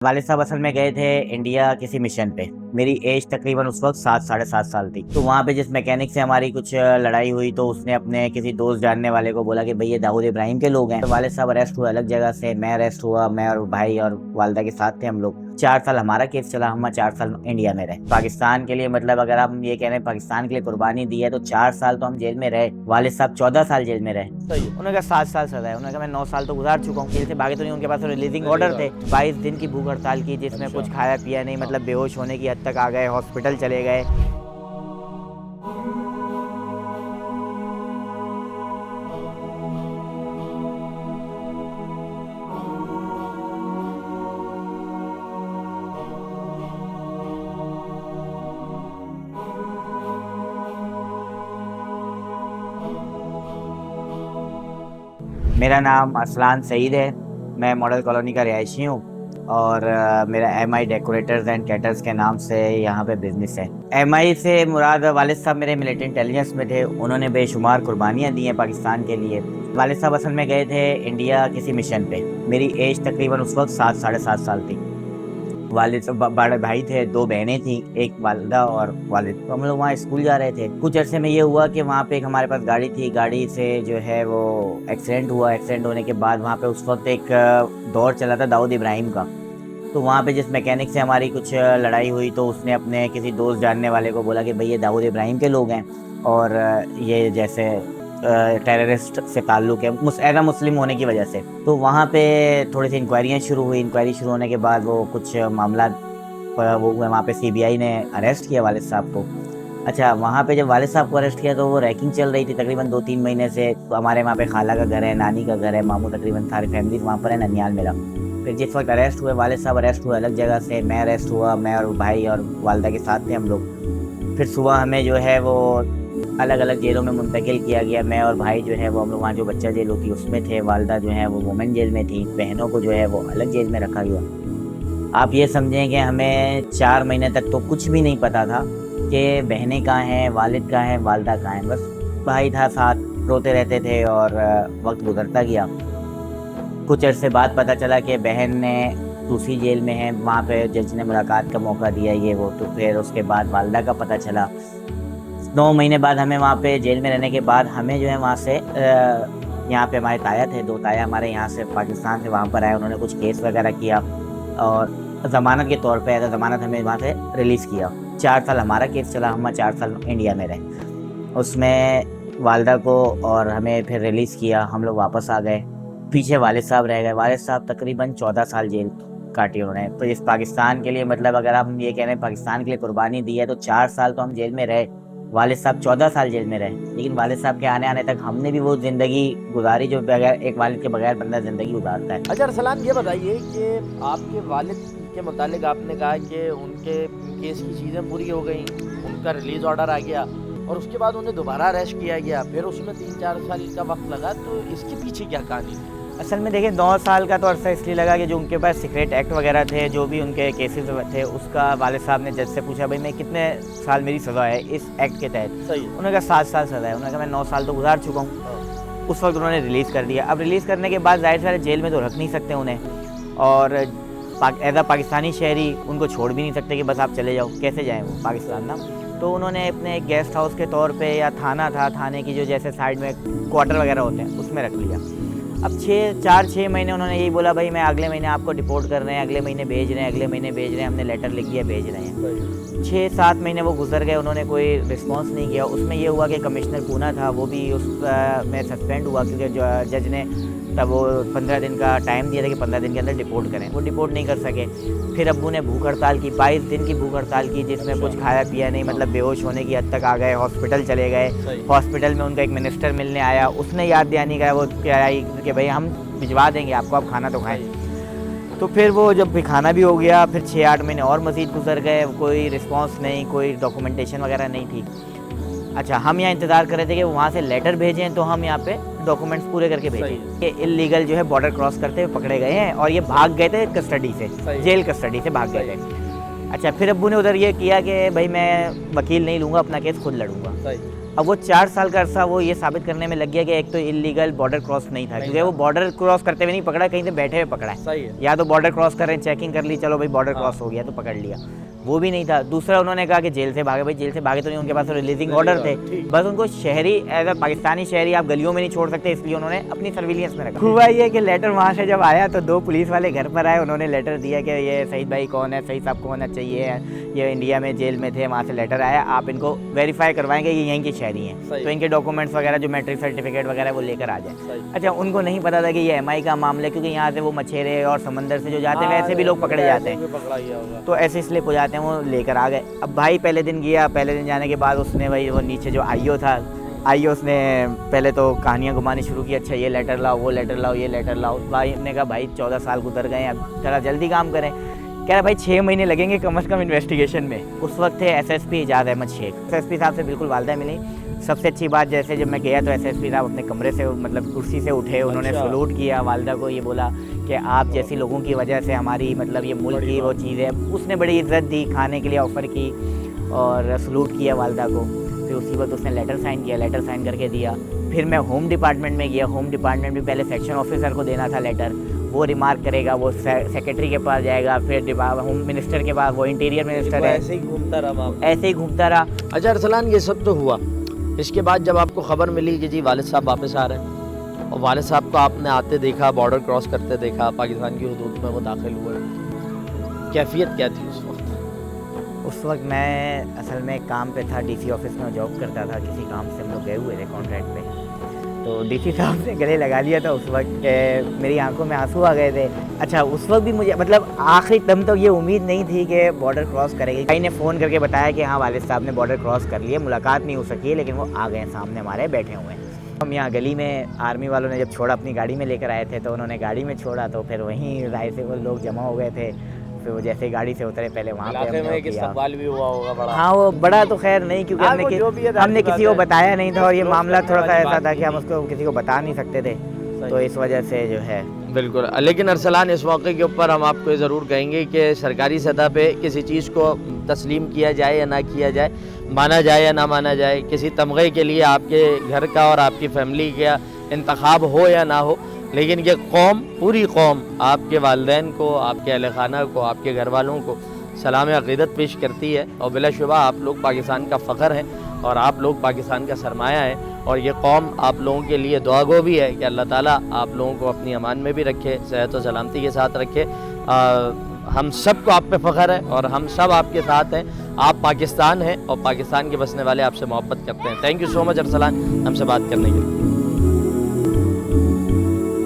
वालिद साहब असल में गए थे इंडिया किसी मिशन पे। मेरी एज तकरीबन उस वक्त 7 साढ़े 7 साल थी। तो वहाँ पे जिस मैकेनिक से हमारी कुछ लड़ाई हुई तो उसने अपने किसी दोस्त जानने वाले को बोला कि भाई ये दाऊद इब्राहिम के लोग हैं। तो वालिद साहब अरेस्ट हुए अलग जगह से, मैं अरेस्ट हुआ। मैं और भाई और वालदा के साथ थे हम लोग। 4 साल हमारा केस चला, हम 4 साल इंडिया में रहे। पाकिस्तान के लिए मतलब अगर हम ये कह रहे हैं पाकिस्तान के लिए कुर्बानी दी है तो 4 साल तो हम जेल में रहे। वालिद साहब 14 साल जेल में रहे। सही। उन्होंने कहा 7 साल सजा है। उन्होंने कहा मैं 9 साल तो गुजार चुका हूँ, जेल से भागे तो नहीं। उनके पास रिलीजिंग ऑर्डर थे। 22 दिन की भूख हड़ताल की जिसमें कुछ खाया पिया नहीं, मतलब बेहोश होने की हद तक आ गए, हॉस्पिटल चले गए। मेरा नाम असलान सईद है। मैं मॉडल कॉलोनी का रिहायशी हूँ और मेरा MI डेकोरेटर्स एंड कैटर्स के नाम से यहाँ पे बिजनेस है। MI से मुराद वालिद साहब मेरे मिलिट्री इंटेलिजेंस में थे। उन्होंने बेशुमार कुर्बानियाँ दी हैं पाकिस्तान के लिए। वालिद साहब असल में गए थे इंडिया किसी मिशन पे। मेरी एज तकरीबन उस वक्त 7 साढ़े 7 साल थी। वालिद बड़े भाई थे, 2 बहनें थी, एक वालिदा और वालिद। तो हम लोग वहाँ स्कूल जा रहे थे। कुछ अरसे में ये हुआ कि वहाँ पे एक हमारे पास गाड़ी थी, गाड़ी से जो है वो एक्सीडेंट हुआ। एक्सीडेंट होने के बाद वहाँ पे उस वक्त एक दौर चला था दाऊद इब्राहिम का। तो वहाँ पे जिस मैकेनिक से हमारी कुछ लड़ाई हुई तो उसने अपने किसी दोस्त जानने वाले को बोला कि भाई ये दाऊद इब्राहिम के लोग हैं और ये जैसे टेररिस्ट से ताल्लुक़ है एज अ मुस्लिम होने की वजह से। तो वहाँ पे थोड़ी सी इंक्वायरियाँ शुरू हुई। इंक्वायरी शुरू होने के बाद वो कुछ मामला वो हुए। वहाँ पे CBI ने अरेस्ट किया वालिद साहब को। अच्छा, वहाँ पे जब वालिद साहब को अरेस्ट किया तो वो रैकिंग चल रही थी तकरीबन 2-3 महीने से। तो हमारे वहाँ पे खाला का घर है, नानी का घर है, मामू तकरीबन सारी फैमिली वहाँ पर है, ननियाल मेरा। फिर जिस वक्त अरेस्ट हुए वालिद साहब अरेस्ट हुए अलग जगह से, मैं अरेस्ट हुआ। मैं और भाई और वालदा के साथ थे हम लोग। फिर सुबह हमें जो है वो अलग अलग जेलों में मुंतकिल किया गया। मैं और भाई जो है वो हम लोग वहाँ जो बच्चा जेल होती है उसमें थे। वालदा जो है वो वुमेन जेल में थी। बहनों को जो है वो अलग जेल में रखा गया। आप ये समझें कि हमें 4 महीने तक तो कुछ भी नहीं पता था कि बहनें कहाँ हैं, वालिद कहाँ हैं, वालदा कहाँ हैं। बस भाई था साथ, रोते रहते थे और वक्त गुजरता गया। कुछ अरसे बाद पता चला कि बहन ने दूसरी जेल में है। वहाँ पे जज ने मुलाकात का मौका दिया ये वो। तो फिर उसके बाद वालदा का पता चला। 9 महीने बाद हमें वहाँ पे जेल में रहने के बाद हमें जो है वहाँ से यहाँ पे हमारे ताया थे, 2 ताया हमारे यहाँ से पाकिस्तान से वहाँ पर आए। उन्होंने कुछ केस वगैरह किया और ज़मानत के तौर पे ज़मानत हमें वहाँ से रिलीज़ किया। 4 साल हमारा केस चला, हम 4 साल इंडिया में रहे। उसमें वालदा को और हमें फिर रिलीज़ किया। हम लोग वापस आ गए। पीछे वालिद साहब रह गए। वालिद साहब तकरीबन 14 साल जेल काटी उन्होंने। तो इस पाकिस्तान के लिए मतलब अगर हम ये कह रहे हैं पाकिस्तान के लिए कुर्बानी दी है तो 4 साल तो हम जेल में रहे। वालिद साहब 14 साल जेल में रहे। लेकिन वालिद साहब के आने तक हमने भी वो ज़िंदगी गुजारी जो बगैर एक वालिद के बगैर बंदा ज़िंदगी गुजारता है। अच्छा अरसलान, ये बताइए कि आपके वालिद के मुतालिक आपने कहा कि उनके केस की चीज़ें पूरी हो गई, उनका रिलीज़ ऑर्डर आ गया और उसके बाद उन्हें दोबारा अरेस्ट किया गया, फिर उसमें 3-4 साल का वक्त लगा। तो इसके पीछे क्या कहानी थी? असल में देखिए 9 साल का तो अरसा इसलिए लगा कि जो उनके पास सीक्रेट एक्ट वगैरह थे, जो भी उनके केसेस थे, उसका वालिद साहब ने जज से पूछा भाई मैं कितने साल मेरी सज़ा है इस एक्ट के तहत। सही। उन्होंने कहा 7 साल सज़ा है। उन्होंने कहा मैं 9 साल तो गुजार चुका हूँ। उस वक्त उन्होंने रिलीज़ कर दिया। अब रिलीज़ करने के बाद जाहिर सा जेल में तो रख नहीं सकते उन्हें और एज अ पाकिस्तानी शहरी उनको छोड़ भी नहीं सकते कि बस आप चले जाओ। कैसे जाएँ वो पाकिस्तान ना। तो उन्होंने अपने एक गेस्ट हाउस के तौर पे या थाना था, थाने की जो जैसे साइड में क्वार्टर वगैरह होते हैं उसमें रख लिया। अब 4-6 महीने उन्होंने यही बोला भाई मैं अगले महीने आपको डिपोर्ट कर रहे हैं, अगले महीने भेज रहे हैं, अगले महीने भेज रहे हैं, हमने लेटर लिख दिया भेज रहे हैं। 6-7 महीने वो गुजर गए, उन्होंने कोई रिस्पांस नहीं किया। उसमें ये हुआ कि कमिश्नर पूना था वो भी उस में सस्पेंड हुआ क्योंकि जज ने तब वो 15 दिन का टाइम दिया था कि 15 दिन के अंदर डिपोर्ट करें। वो डिपोर्ट नहीं कर सके। फिर अब्बू ने भूख हड़ताल की, 22 दिन की भूख हड़ताल की जिसमें कुछ खाया पिया नहीं, मतलब बेहोश होने की हद तक आ गए, हॉस्पिटल चले गए। हॉस्पिटल में उनका एक मिनिस्टर मिलने आया, उसने याद दहानी का वो क्या कि भाई हम भिजवा देंगे आपको, आप खाना तो खाएं। तो फिर वो जब खाना भी हो गया, फिर 6-8 महीने और मज़ीद गुजर गए, कोई रिस्पांस नहीं, कोई डॉक्यूमेंटेशन वगैरह नहीं थी। अच्छा, हम यहाँ इंतज़ार कर रहे थे कि वहाँ से लेटर भेजें तो हम यहाँ पे डॉक्यूमेंट्स पूरे करके भेजें। ये इल्लीगल जो है बॉर्डर क्रॉस करते हुए पकड़े गए हैं और ये भाग गए थे कस्टडी से, जेल कस्टडी से भाग गए थे। अच्छा, फिर अब्बू ने उधर ये किया कि भाई मैं वकील नहीं लूँगा, अपना केस खुद लड़ूंगा। अब वो 4 साल का अरसा वो ये साबित करने में लग गया कि एक तो इलीगल बॉर्डर क्रॉस नहीं था, क्योंकि वो बॉर्डर क्रॉस करते हुए नहीं पकड़ा, कहीं से बैठे हुए पकड़ा है। सही है। या तो बॉर्डर क्रॉस कर रहे हैं, चेकिंग कर ली, चलो भाई बॉर्डर क्रॉस हो गया तो पकड़ लिया, वो भी नहीं था। दूसरा उन्होंने कहा कि जेल से भागे, भाई जेल से भागे तो नहीं, उनके पास रिलीजिंग ऑर्डर थे, बस उनको शहरी एज अ पाकिस्तानी शहरी आप गलियों में नहीं छोड़ सकते, इसलिए उन्होंने अपनी सर्विलियंस में रखा। हुआ ये कि लेटर वहाँ से जब आया तो 2 पुलिस वाले घर पर आए, उन्होंने लेटर दिया कि ये सईद भाई कौन है, सईद साहब को होना चाहिए, ये इंडिया में जेल में थे, वहाँ से लेटर आया, आप इनको वेरीफाई करवाएंगे ये यहीं के शहरी हैं, तो इनके डॉक्यूमेंट्स वगैरह जो मैट्रिक सर्टिफिकेट वगैरह वो लेकर आ जाए। अच्छा, उनको नहीं पता था कि ये MI का मामला है, क्योंकि यहाँ से वो मछेरे और समंदर से जो जाते हैं वैसे भी लोग पकड़े जाते हैं, तो ऐसे स्लिप हो जाते हैं, वो लेकर आ गए। अब भाई पहले दिन गया, पहले दिन जाने के बाद उसने भाई वो नीचे जो IO था, IO उसने पहले तो कहानियाँ घुमानी शुरू की, अच्छा ये लेटर लाओ, वो लेटर लाओ, ये लेटर लाओ। भाई ने कहा भाई 14 साल गुजर गए, अब थोड़ा जल्दी काम करें। कह रहा भाई 6 महीने लगेंगे कम से कम इन्वेस्टिगेशन में। उस वक्त थे SSP इजाज़ अहमद शेख। SSP साहब से बिल्कुल वालदा मिली। सबसे अच्छी बात, जैसे जब मैं गया तो SSP साहब अपने कमरे से मतलब कुर्सी से उठे, उन्होंने सलूट किया, वालदा को ये बोला कि आप जैसी लोगों की वजह से हमारी मतलब ये मुल्क की वो चीज़ है। उसने बड़ी इज्जत दी, खाने के लिए ऑफ़र की और सलूट किया वालदा को। फिर उसी वक्त उसने लेटर साइन किया, लेटर साइन करके दिया। फिर मैं होम डिपार्टमेंट में गया, होम डिपार्टमेंट में पहले सेक्शन ऑफिसर को देना था लेटर, वो रिमार्क करेगा, वो सेक्रेटरी के पास जाएगा, फिर होम मिनिस्टर के पास, वो इंटीरियर मिनिस्टर है, ऐसे ही घूमता रहा, ऐसे ही घूमता रहा। अच्छा अरसलान, ये सब तो हुआ, इसके बाद जब आपको खबर मिली कि जी वालिद साहब वापस आ रहे हैं और वालिद साहब को आपने आते देखा, बॉर्डर क्रॉस करते देखा, पाकिस्तान की हुदूद में वो दाखिल हुए, कैफियत क्या थी उस वक्त? उस वक्त मैं असल में काम पे था, DC ऑफिस में जॉब करता था, किसी काम से हम लोग गए हुए थे कॉन्ट्रैक्ट पे, तो DC साहब ने गले लगा लिया था उस वक्त, मेरी आंखों में आंसू आ गए थे। अच्छा, उस वक्त भी मुझे मतलब आखिरी दम तक ये उम्मीद नहीं थी कि बॉर्डर क्रॉस करेगी। भाई ने फ़ोन करके बताया कि हाँ वालिद साहब ने बॉर्डर क्रॉस कर लिया, मुलाकात नहीं हो सकी है, लेकिन वो आ गए सामने हमारे, बैठे हुए हैं। हम यहाँ गली में आर्मी वालों ने जब छोड़ा, अपनी गाड़ी में लेकर आए थे, तो उन्होंने गाड़ी में छोड़ा, तो फिर वहीं राय से वो लोग जमा हो गए थे। फिर वो जैसे गाड़ी से उतरे पहले वहाँ पे हमने एक इस्तकबाल भी हुआ होगा बड़ा। हाँ, वो बड़ा तो खैर नहीं, क्योंकि हमने किसी को बताया नहीं था और ये मामला थोड़ा सा ऐसा था कि हम उसको किसी को बता नहीं सकते थे, तो इस वजह से जो है। बिल्कुल। लेकिन अरसलान, इस मौके के ऊपर हम आपको ज़रूर कहेंगे कि सरकारी सतह पे किसी चीज़ को तस्लीम किया जाए या ना किया जाए, माना जाए या ना माना जाए, किसी तमगे के लिए आपके घर का और आपकी फैमिली का इंतखाब हो या ना हो, लेकिन ये कौम, पूरी कौम आपके वालिदैन को, आपके अहले खाना को, आपके घर वालों को सलाम अक़ीदत पेश करती है और बिलाशुबा आप लोग पाकिस्तान का फ़ख्र हैं और आप लोग पाकिस्तान का सरमाया है। और ये कौम आप लोगों के लिए दुआगो भी है कि अल्लाह ताला आप लोगों को अपनी अमान में भी रखे, सेहत और सलामती के साथ रखे। हम सब को आप पे फ़ख्र है और हम सब आपके साथ हैं। आप पाकिस्तान हैं और पाकिस्तान के बसने वाले आपसे मोहब्बत करते हैं। Thank you so much Arsalan, हमसे बात करने के लिए।